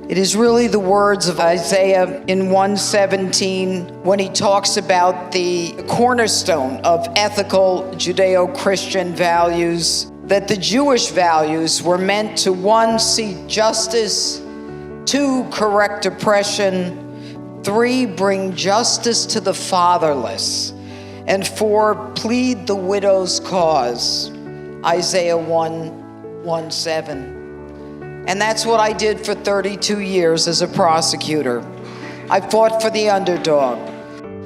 It is really the words of Isaiah in 1:17 when he talks about the cornerstone of ethical Judeo-Christian values, that the Jewish values were meant to, 1, seek justice, 2, correct oppression, 3, bring justice to the fatherless, and 4, plead the widow's cause. Isaiah 1:7. And that's what I did for 32 years as a prosecutor. I fought for the underdog.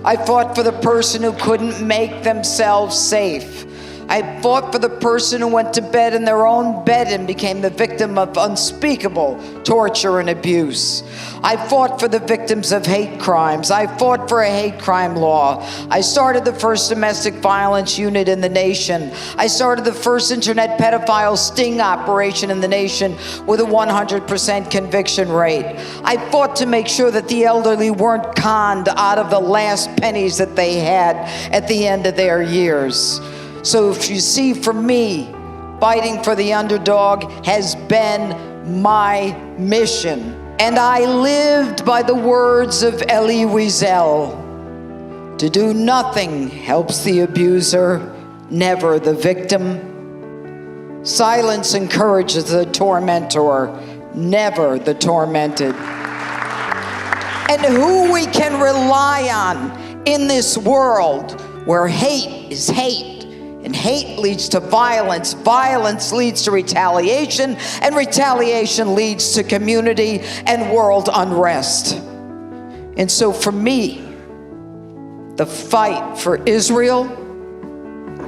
I fought for the person who couldn't make themselves safe. I fought for the person who went to bed in their own bed and became the victim of unspeakable torture and abuse. I fought for the victims of hate crimes. I fought for a hate crime law. I started the first domestic violence unit in the nation. I started the first internet pedophile sting operation in the nation with a 100% conviction rate. I fought to make sure that the elderly weren't conned out of the last pennies that they had at the end of their years. So if you see, for me, fighting for the underdog has been my mission. And I lived by the words of Elie Wiesel: to do nothing helps the abuser, never the victim. Silence encourages the tormentor, never the tormented. And who we can rely on in this world where hate is hate, and hate leads to violence, violence leads to retaliation, and retaliation leads to community and world unrest. And so for me, the fight for Israel,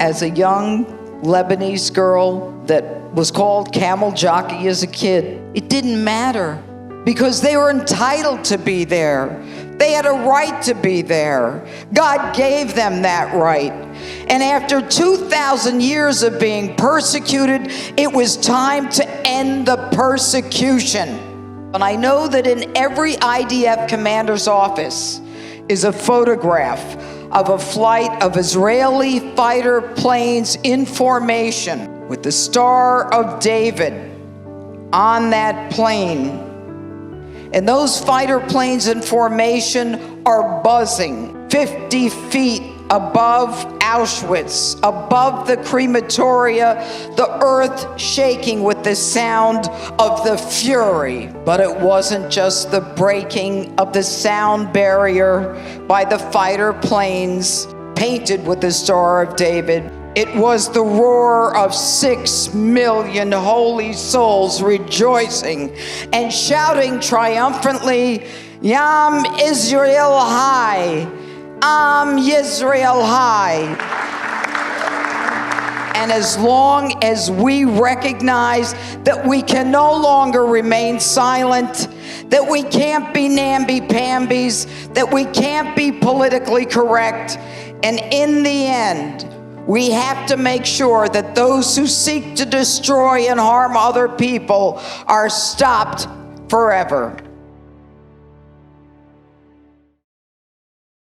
as a young Lebanese girl that was called camel jockey as a kid, it didn't matter, because they were entitled to be there. They had a right to be there. God gave them that right. And after 2,000 years of being persecuted, it was time to end the persecution. And I know that in every IDF commander's office is a photograph of a flight of Israeli fighter planes in formation with the Star of David on that plane. And those fighter planes in formation are buzzing 50 feet above Auschwitz, above the crematoria, the earth shaking with the sound of the fury. But it wasn't just the breaking of the sound barrier by the fighter planes painted with the Star of David. It was the roar of 6 million holy souls rejoicing and shouting triumphantly, Yam Israel High, Am Yisrael High. And as long as we recognize that we can no longer remain silent, that we can't be namby-pambies, that we can't be politically correct, and in the end, we have to make sure that those who seek to destroy and harm other people are stopped forever.